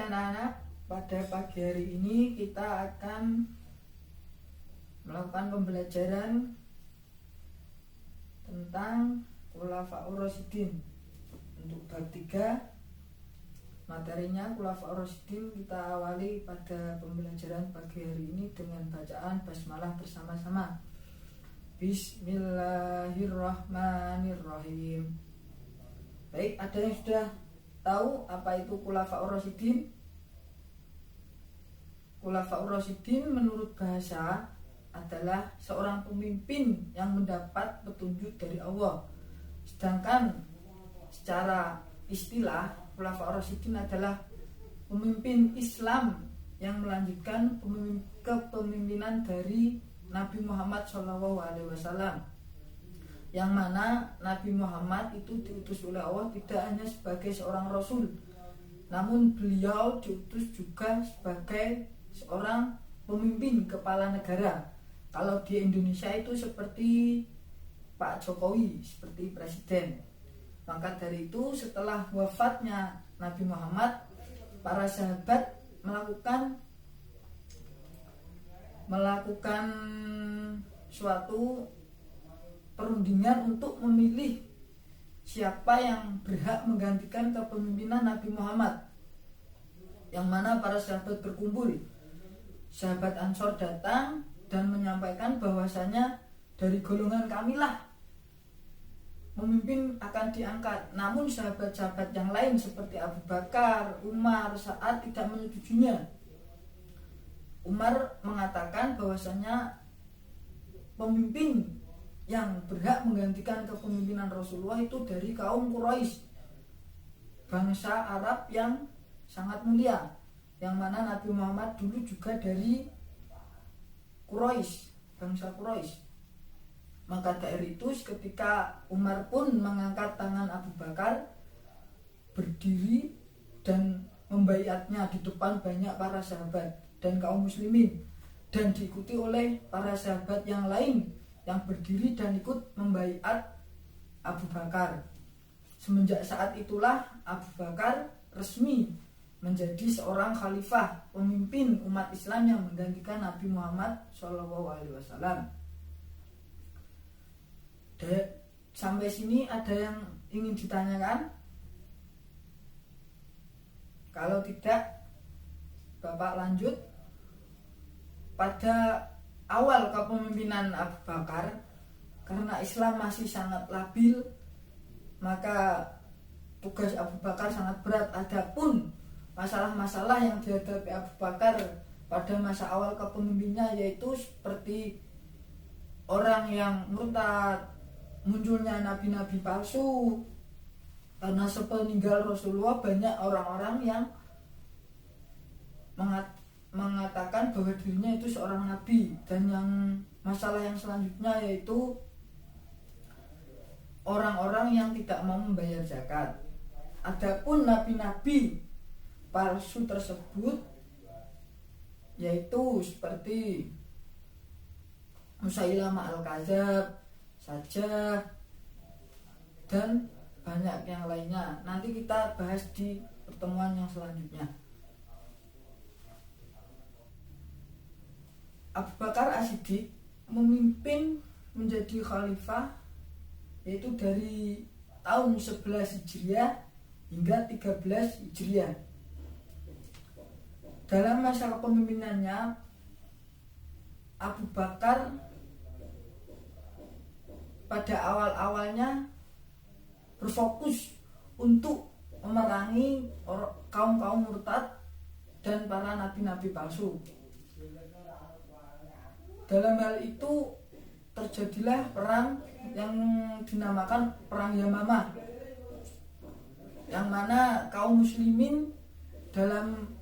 anak-anak, pada pagi hari ini kita akan melakukan pembelajaran tentang Khulafaur Rasyidin. Untuk bab 3 materinya Khulafaur Rasyidin, kita awali pada pembelajaran pagi hari ini dengan bacaan basmalah bersama-sama. Bismillahirrahmanirrahim. Baik, ada yang sudah tahu apa itu Khulafaur Rasyidin? Khulafaur Rasyidin menurut bahasa adalah seorang pemimpin yang mendapat petunjuk dari Allah. Sedangkan secara istilah, Khulafaur Rasyidin adalah pemimpin Islam yang melanjutkan kepemimpinan dari Nabi Muhammad SAW, yang mana Nabi Muhammad itu diutus oleh Allah tidak hanya sebagai seorang rasul, namun beliau diutus juga sebagai seorang pemimpin kepala negara. Kalau di Indonesia itu seperti Pak Jokowi, seperti presiden. Maka dari itu setelah wafatnya Nabi Muhammad, para sahabat melakukan suatu perundingan untuk memilih siapa yang berhak menggantikan kepemimpinan Nabi Muhammad. Yang mana para sahabat berkumpul. Sahabat Ansor datang dan menyampaikan bahwasanya dari golongan kamilah pemimpin akan diangkat. Namun sahabat-sahabat yang lain seperti Abu Bakar, Umar, Sa'ad tidak menyetujuinya. Umar mengatakan bahwasanya pemimpin yang berhak menggantikan kepemimpinan Rasulullah itu dari kaum Quraisy, bangsa Arab yang sangat mulia, yang mana Nabi Muhammad dulu juga dari Quraisy, bangsa Quraisy. Maka dari itu ketika Umar pun mengangkat tangan Abu Bakar, berdiri dan membaiatnya di depan banyak para sahabat dan kaum muslimin, dan diikuti oleh para sahabat yang lain yang berdiri dan ikut membaiat Abu Bakar. Semenjak saat itulah Abu Bakar resmi menjadi seorang khalifah, pemimpin umat Islam yang menggantikan Nabi Muhammad SAW. Sampai sini ada yang ingin ditanyakan? Kalau tidak, Bapak lanjut. Pada awal kepemimpinan Abu Bakar, karena Islam masih sangat labil, maka tugas Abu Bakar sangat berat. Adapun masalah-masalah yang dihadapi Abu Bakar pada masa awal kepemimpinannya, yaitu seperti orang yang murtad, munculnya nabi-nabi palsu. Karena sepeninggal Rasulullah banyak orang-orang yang mengatakan bahwa dirinya itu seorang nabi. Dan yang masalah yang selanjutnya yaitu orang-orang yang tidak mau membayar zakat. Adapun nabi-nabi palsu tersebut yaitu seperti Musailamah Al-Kadzab saja dan banyak yang lainnya. Nanti kita bahas di pertemuan yang selanjutnya. Abu Bakar As-Siddiq memimpin menjadi khalifah yaitu dari tahun 11 Hijriah hingga 13 Hijriah. Dalam masa kepemimpinannya, Abu Bakar pada awal-awalnya berfokus untuk memerangi kaum-kaum murtad dan para nabi-nabi palsu. Dalam hal itu terjadilah perang yang dinamakan Perang Yamamah, yang mana kaum muslimin dalam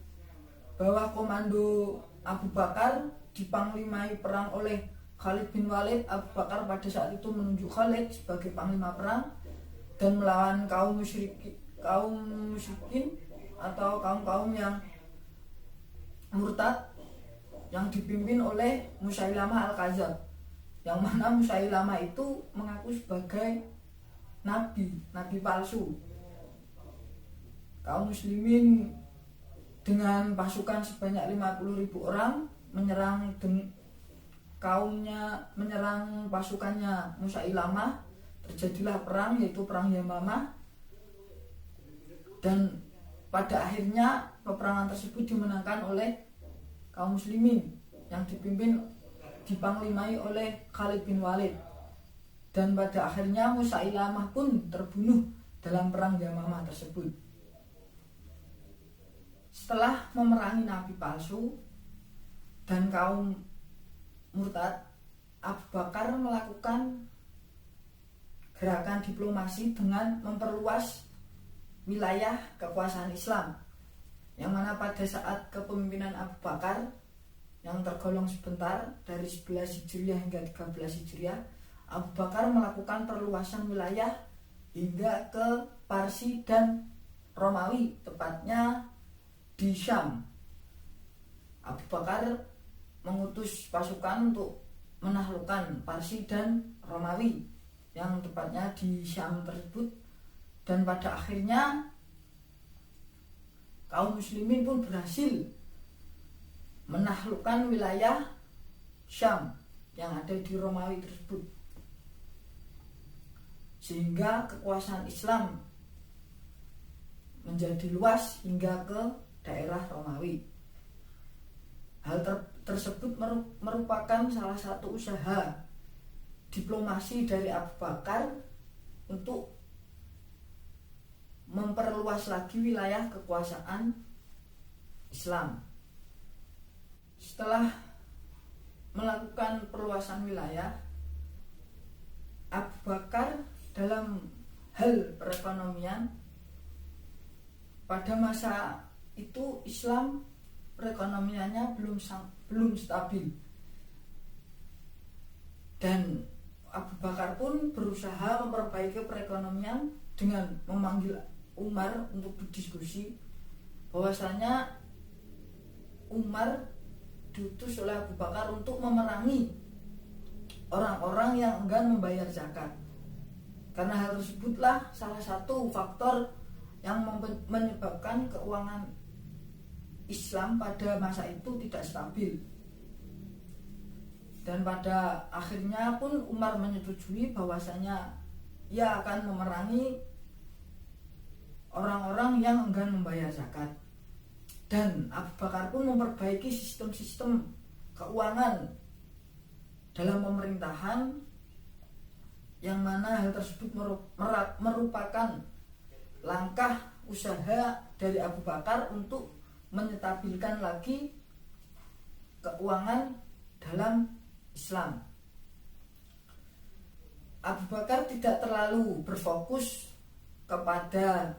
bawah komando Abu Bakar dipanglimai perang oleh Khalid bin Walid. Abu Bakar pada saat itu menunjuk Khalid sebagai panglima perang dan melawan kaum musyrikin atau kaum-kaum yang murtad yang dipimpin oleh Musailamah Al-Kadzab, yang mana Musailamah itu mengaku sebagai nabi palsu. Kaum muslimin dengan pasukan sebanyak 50.000 orang menyerang pasukannya Musailamah. Terjadilah perang, yaitu perang Yamamah, dan pada akhirnya peperangan tersebut dimenangkan oleh kaum muslimin yang dipanglimai oleh Khalid bin Walid. Dan pada akhirnya Musailamah pun terbunuh dalam perang Yamamah tersebut. Setelah memerangi nabi palsu dan kaum murtad, Abu Bakar melakukan gerakan diplomasi dengan memperluas wilayah kekuasaan Islam, yang mana pada saat kepemimpinan Abu Bakar yang tergolong sebentar dari 11 Hijriah hingga 13 Hijriah, Abu Bakar melakukan perluasan wilayah hingga ke Parsi dan Romawi, tepatnya di Syam. Abu Bakar mengutus pasukan untuk menaklukkan Parsi dan Romawi yang tepatnya di Syam tersebut, dan pada akhirnya kaum muslimin pun berhasil menaklukkan wilayah Syam yang ada di Romawi tersebut, sehingga kekuasaan Islam menjadi luas hingga ke daerah Romawi. Hal tersebut merupakan salah satu usaha diplomasi dari Abu Bakar untuk memperluas lagi wilayah kekuasaan Islam. Setelah melakukan perluasan wilayah, Abu Bakar dalam hal perekonomian, pada masa itu Islam perekonomiannya belum stabil, dan Abu Bakar pun berusaha memperbaiki perekonomian dengan memanggil Umar untuk berdiskusi, bahwasanya Umar diutus oleh Abu Bakar untuk memerangi orang-orang yang enggan membayar zakat. Karena hal tersebutlah salah satu faktor yang menyebabkan keuangan Islam pada masa itu tidak stabil. Dan pada akhirnya pun Umar menyetujui bahwasanya ia akan memerangi orang-orang yang enggan membayar zakat. Dan Abu Bakar pun memperbaiki sistem-sistem keuangan dalam pemerintahan, yang mana hal tersebut merupakan langkah usaha dari Abu Bakar untuk menyetabilkan lagi keuangan dalam Islam. Abu Bakar tidak terlalu berfokus kepada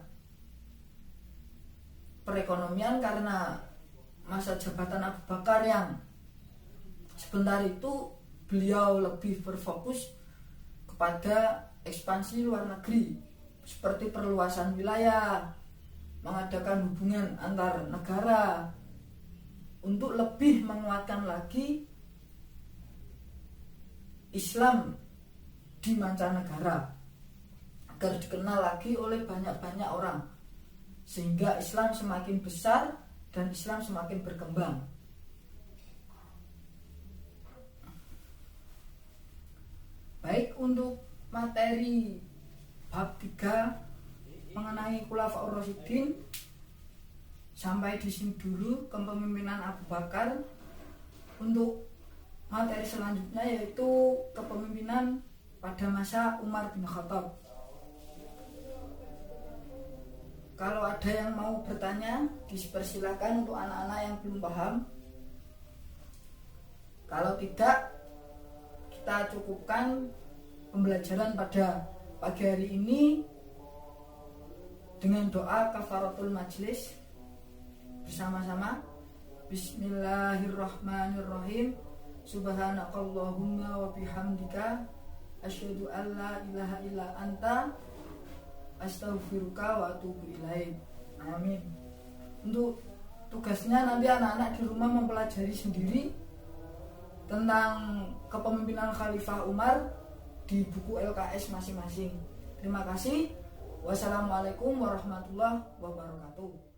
perekonomian karena masa jabatan Abu Bakar yang sebentar itu beliau lebih berfokus kepada ekspansi luar negeri, seperti perluasan wilayah, mengadakan hubungan antar negara untuk lebih menguatkan lagi Islam di mancanegara agar dikenal lagi oleh banyak-banyak orang, sehingga Islam semakin besar dan Islam semakin berkembang. Baik, untuk materi bab 3 mengenai Khulafaur Rasyidin sampai di sini dulu, kepemimpinan Abu Bakar. Untuk materi selanjutnya yaitu kepemimpinan pada masa Umar bin Khattab. Kalau ada yang mau bertanya, dipersilakan untuk anak-anak yang belum paham. Kalau tidak, kita cukupkan pembelajaran pada pagi hari ini dengan doa kafaratul majlis bersama-sama. Bismillahirrahmanirrahim. Subhanakallahumma wa bihamdika asyhadu an la ilaha illa anta astaghfiruka wa atubu ilaik. Amin. Untuk tugasnya nanti anak-anak di rumah mempelajari sendiri tentang kepemimpinan Khalifah Umar di buku LKS masing-masing. Terima kasih. Wassalamualaikum warahmatullahi wabarakatuh.